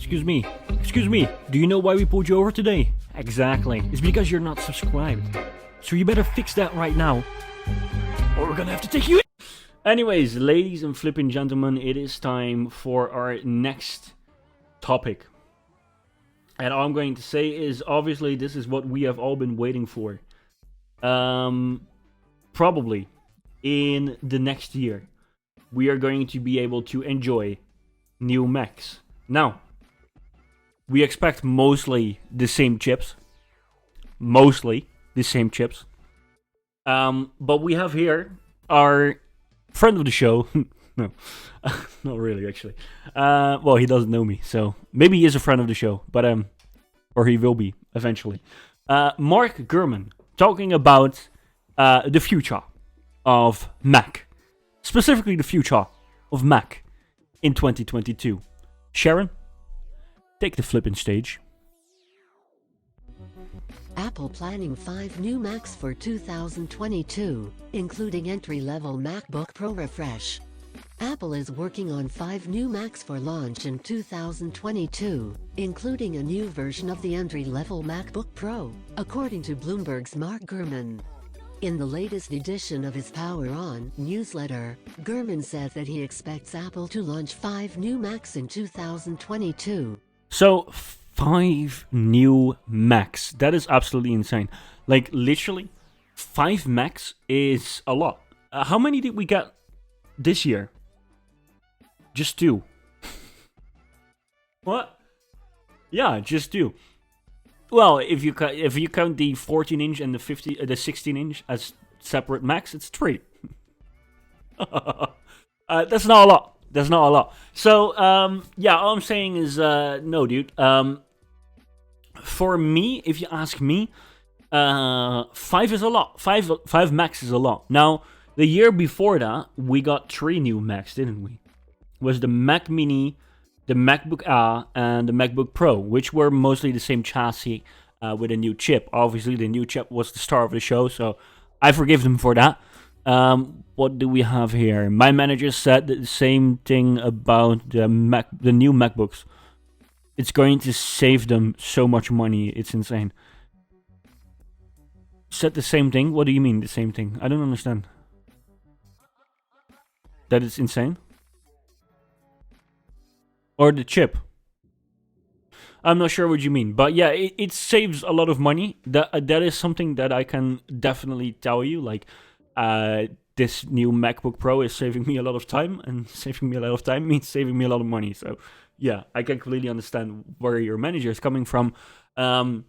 Excuse me. Excuse me. Do you know why we pulled you over today? Exactly. It's because you're not subscribed. So you better fix that right now, or we're gonna have to take you in. Anyways, ladies and flipping gentlemen, it is time for our next topic. And all I'm going to say is, obviously, this is what we have all been waiting for. Probably in the next year, we are going to be able to enjoy new Macs. Now, we expect mostly the same chips. Mostly the same chips. But we have here our friend of the show. No, not really, actually. Well, he doesn't know me, so maybe he is a friend of the show, but or he will be eventually. Mark Gurman talking about the future of Mac, specifically the future of Mac in 2022. Sharon, take the flipping stage. Apple planning 5 new Macs for 2022, including entry-level MacBook Pro refresh. Apple is working on 5 new Macs for launch in 2022, including a new version of the entry-level MacBook Pro, according to Bloomberg's Mark Gurman. In the latest edition of his Power On newsletter, Gurman said that he expects Apple to launch 5 new Macs in 2022. So, 5 new Macs. That is absolutely insane. Like, literally, 5 Macs is a lot. How many did we get this year? Just 2. What? Yeah, just 2. Well, if you count the 14-inch and the 16-inch as separate Macs, it's 3. That's not a lot. That's not a lot. So, yeah, all I'm saying is, no, dude. For me, if you ask me, 5 is a lot. 5 Macs is a lot. Now, the year before that, we got 3 new Macs, didn't we? It was the Mac Mini, the MacBook Air, and the MacBook Pro, which were mostly the same chassis with a new chip. Obviously, the new chip was the star of the show, so I forgive them for that. What do we have here? My manager said the same thing about the new MacBooks. It's going to save them so much money. It's insane. Said the same thing? What do you mean, the same thing? I don't understand. That it's insane? Or the chip? I'm not sure what you mean. But yeah, it saves a lot of money. That is something that I can definitely tell you. Like, this new MacBook Pro is saving me a lot of time. And saving me a lot of time means saving me a lot of money. So yeah, I can completely understand where your manager is coming from. And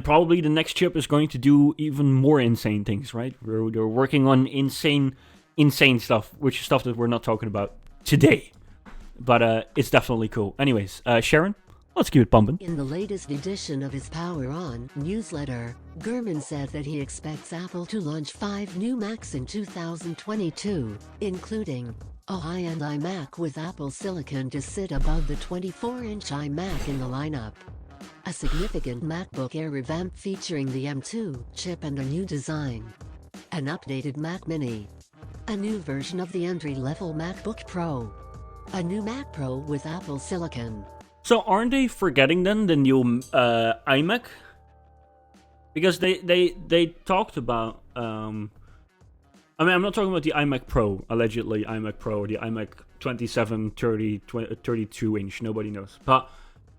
probably the next chip is going to do even more insane things, right? They're working on insane stuff, which is stuff that we're not talking about today. But it's definitely cool. Anyways, Sharon, let's keep it pumping. In the latest edition of his Power On newsletter, Gurman said that he expects Apple to launch 5 new Macs in 2022, including a high-end iMac with Apple Silicon to sit above the 24-inch iMac in the lineup, a significant MacBook Air revamp featuring the M2 chip and a new design, an updated Mac Mini, a new version of the entry-level MacBook Pro, a new Mac Pro with Apple Silicon. So aren't they forgetting then the new iMac? Because they talked about... I mean, I'm not talking about the iMac Pro, allegedly iMac Pro, or the iMac 27, 30, 32-inch, nobody knows. But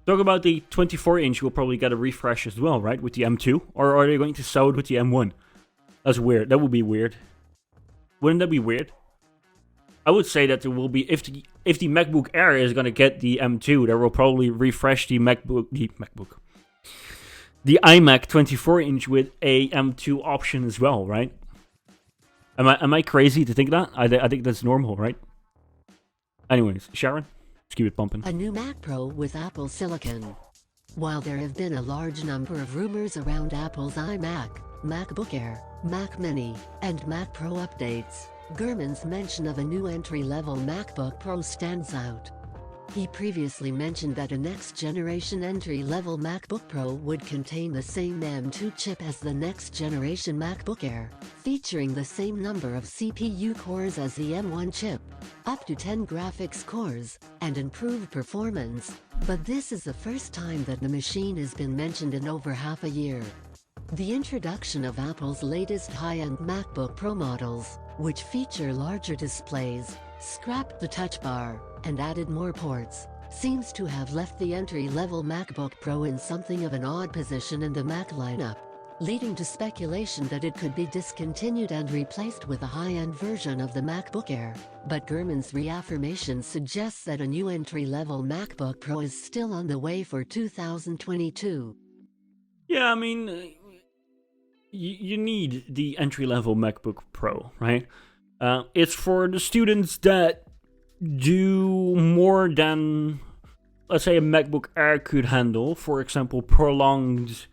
talk about the 24-inch, will probably get a refresh as well, right? With the M2? Or are they going to sell it with the M1? That's weird. That would be weird. Wouldn't that be weird? I would say that there will be, if the MacBook Air is going to get the M2, there will probably refresh the iMac 24-inch with a M2 option as well, right? Am I crazy to think that? I think that's normal, right? Anyways, Sharon, let's keep it pumping. A new Mac Pro with Apple Silicon. While there have been a large number of rumors around Apple's iMac, MacBook Air, Mac Mini, and Mac Pro updates, Gurman's mention of a new entry-level MacBook Pro stands out. He previously mentioned that a next-generation entry-level MacBook Pro would contain the same M2 chip as the next-generation MacBook Air, featuring the same number of CPU cores as the M1 chip, up to 10 graphics cores, and improved performance, but this is the first time that the machine has been mentioned in over half a year. The introduction of Apple's latest high-end MacBook Pro models, which feature larger displays, scrapped the touch bar, and added more ports, seems to have left the entry-level MacBook Pro in something of an odd position in the Mac lineup, leading to speculation that it could be discontinued and replaced with a high-end version of the MacBook Air. But Gurman's reaffirmation suggests that a new entry-level MacBook Pro is still on the way for 2022. Yeah, I mean, you need the entry-level MacBook Pro, right? It's for the students that do more than, let's say, a MacBook Air could handle. For example, prolonged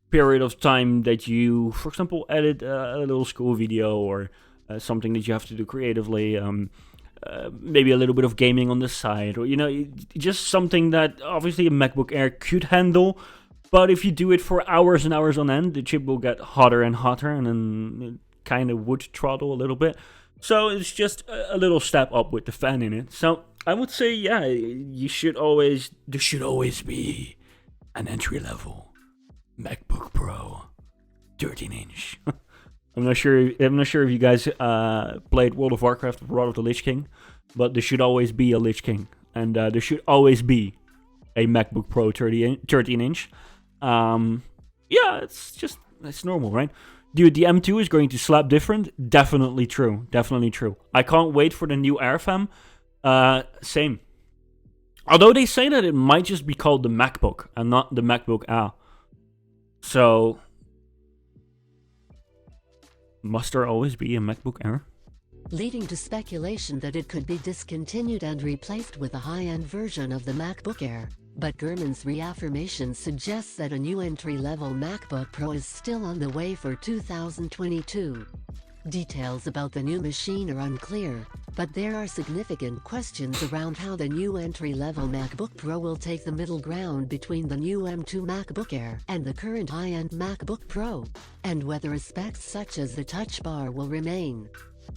period of time that you, for example, edit a little school video or something that you have to do creatively. Maybe a little bit of gaming on the side, or just something that obviously a MacBook Air could handle. But if you do it for hours and hours on end, the chip will get hotter and hotter, and then it kind of would throttle a little bit. So it's just a little step up with the fan in it. So I would say, yeah, there should always be an entry level MacBook Pro 13-inch. I'm not sure if you guys played World of Warcraft, Wrath of the Lich King, but there should always be a Lich King, and there should always be a MacBook Pro 13-inch. Yeah, it's normal, right? Dude, the M2 is going to slap different. Definitely true. I can't wait for the new AirFam. Same. Although they say that it might just be called the MacBook and not the MacBook Air. So, must there always be a MacBook Air? Leading to speculation that it could be discontinued and replaced with a high-end version of the MacBook Air. But Gurman's reaffirmation suggests that a new entry-level MacBook Pro is still on the way for 2022. Details about the new machine are unclear, but there are significant questions around how the new entry-level MacBook Pro will take the middle ground between the new M2 MacBook Air and the current high-end MacBook Pro, and whether specs such as the Touch Bar will remain.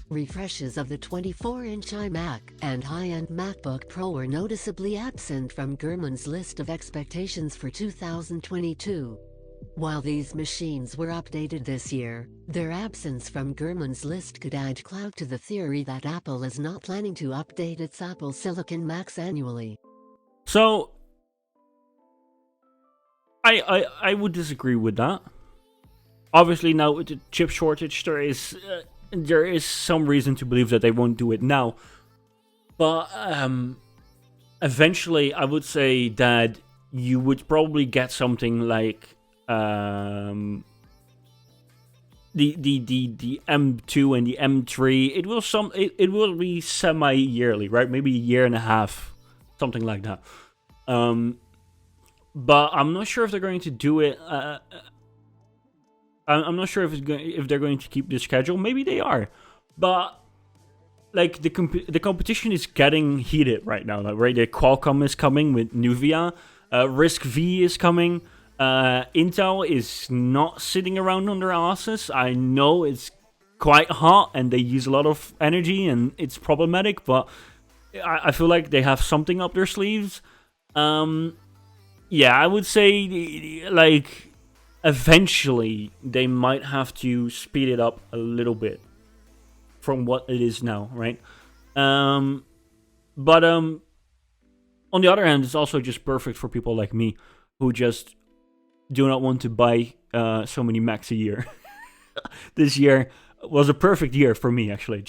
Refreshes of the 24-inch iMac and high-end MacBook Pro were noticeably absent from Gurman's list of expectations for 2022. While these machines were updated this year, their absence from Gurman's list could add clout to the theory that Apple is not planning to update its Apple Silicon Macs annually. So, I would disagree with that. Obviously, now with the chip shortage, there is some reason to believe that they won't do it now. But eventually, I would say that you would probably get something like the M2 and the M3. It will be semi-yearly, right? Maybe a year and a half, something like that. But I'm not sure if they're going to do it. I'm not sure if they're going to keep the schedule. Maybe they are, but like the competition is getting heated right now. Like, right, the Qualcomm is coming with Nuvia, RISC-V is coming. Intel is not sitting around on their asses. I know it's quite hot and they use a lot of energy and it's problematic, but I feel like they have something up their sleeves. Yeah, I would say like. Eventually, they might have to speed it up a little bit from what it is now, right? But on the other hand, it's also just perfect for people like me who just do not want to buy so many Macs a year. This year was a perfect year for me, actually.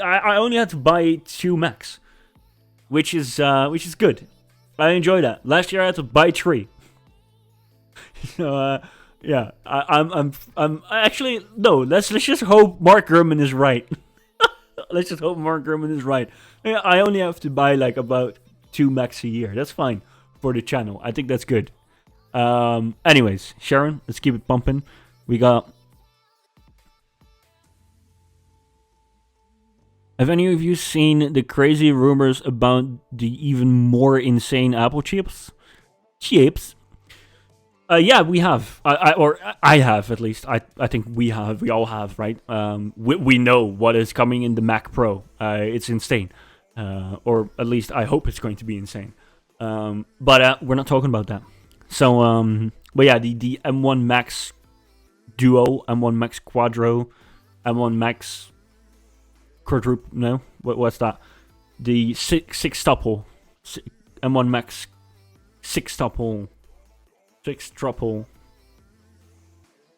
I only had to buy 2 Macs, which is good. I enjoy that. Last year I had to buy 3. So yeah, I'm actually no. Let's just hope Mark Gurman is right. Let's just hope Mark Gurman is right. Yeah, I only have to buy like about 2 Macs a year. That's fine for the channel. I think that's good. Anyways, Sharon, let's keep it pumping. We got Have any of you seen the crazy rumors about the even more insane Apple chips? Chips? Yeah, we have. I have at least. I think we have. We all have, right? We know what is coming in the Mac Pro. It's insane, or at least I hope it's going to be insane. But we're not talking about that. So, but yeah, the M1 Max Duo, M1 Max Quadro, M1 Max Quadruple. No, what's that? The six-tuple, M1 Max six-tuple. Six-tuple.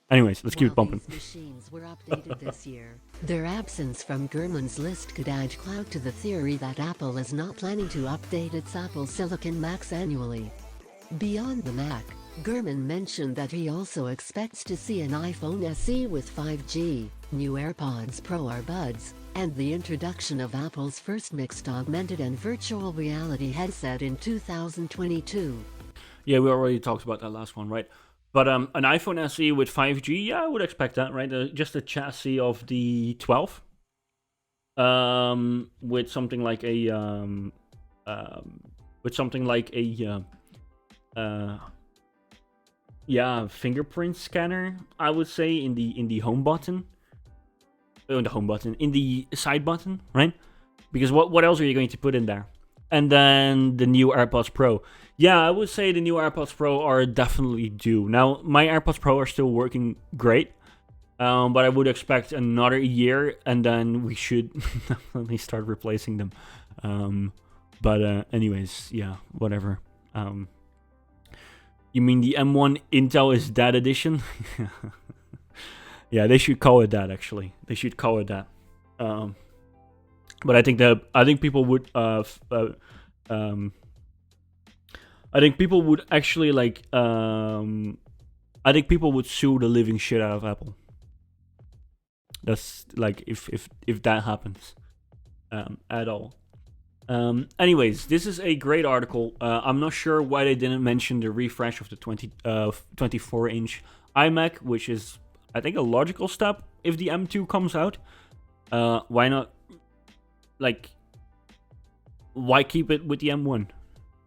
Anyways, let's keep it bumping. These machines were updated this year. Their absence from Gurman's list could add clout to the theory that Apple is not planning to update its Apple Silicon Macs annually. Beyond the Mac, Gurman mentioned that he also expects to see an iPhone SE with 5G, new AirPods Pro or Buds, and the introduction of Apple's first mixed augmented and virtual reality headset in 2022. Yeah, we already talked about that last one, right? But an iPhone SE with 5G, yeah, I would expect that, right? Just a chassis of the 12, with something like a fingerprint scanner, I would say, in the home button, in the side button, right? Because what else are you going to put in there? And then the new AirPods Pro. Yeah, I would say the new AirPods Pro are definitely due. Now, my AirPods Pro are still working great, but I would expect another year, and then we should definitely start replacing them. But anyways, yeah, whatever. You mean the M1 Intel is dead edition? Yeah, they should call it that. Actually, they should call it that. But I think people would I think people would actually I think people would sue the living shit out of Apple. That's like if that happens at all. Anyways, this is a great article. I'm not sure why they didn't mention the refresh of the 24-inch iMac, which is, I think, a logical step if the M2 comes out. Why not? Like, why keep it with the M1?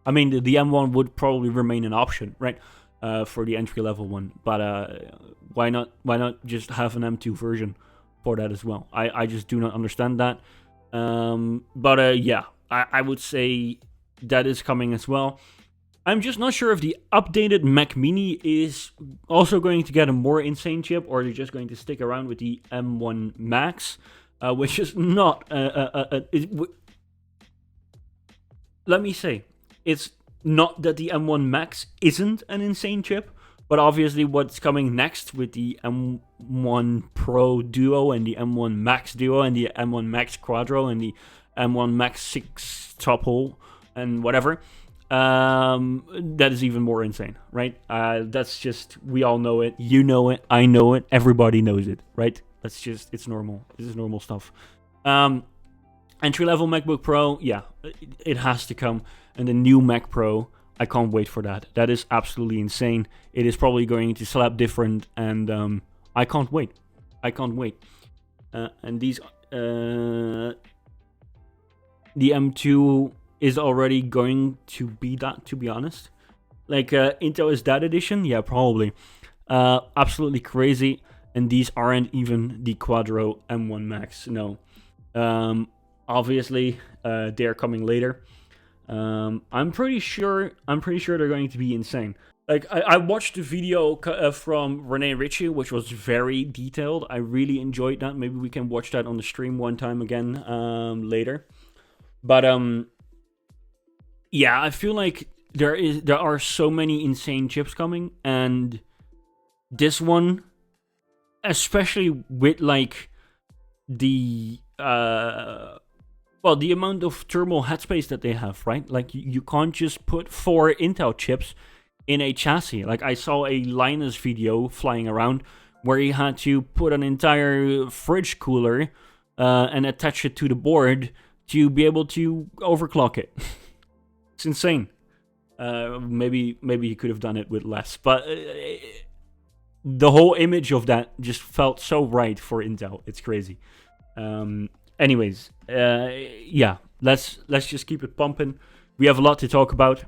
I mean, the M1 would probably remain an option, right? For the entry-level one. But why not just have an M2 version for that as well? I just do not understand that. But yeah, I would say that is coming as well. I'm just not sure if the updated Mac Mini is also going to get a more insane chip, or they're just going to stick around with the M1 Max, which is not... let me say, it's not that the M1 Max isn't an insane chip, but obviously what's coming next with the M1 Pro Duo and the M1 Max Duo and the M1 Max Quadro and the M1 Max 6-tuple and whatever, that is even more insane, right? That's just, we all know it, you know it, I know it, everybody knows it, right? That's just, it's normal. This is normal stuff. Entry-level MacBook Pro, yeah, it has to come. And the new Mac Pro, I can't wait for that. That is absolutely insane. It is probably going to slap different, and I can't wait. I can't wait. And these, the M2 is already going to be that, to be honest. Like, Intel is that edition? Yeah, probably. Absolutely crazy. And these aren't even the Quadro M1 Max, no. Obviously, they're coming later. I'm pretty sure they're going to be insane. Like, I watched the video from Rene Ritchie, which was very detailed. I really enjoyed that. Maybe we can watch that on the stream one time again later. But yeah, I feel like there are so many insane chips coming, and this one, especially with like the the amount of thermal headspace that they have, right? Like, you can't just put 4 Intel chips in a chassis. Like, I saw a Linus video flying around where he had to put an entire fridge cooler and attach it to the board to be able to overclock it. It's insane. Maybe he could have done it with less, but the whole image of that just felt so right for Intel. It's crazy. Anyways, yeah, let's just keep it pumping. We have a lot to talk about.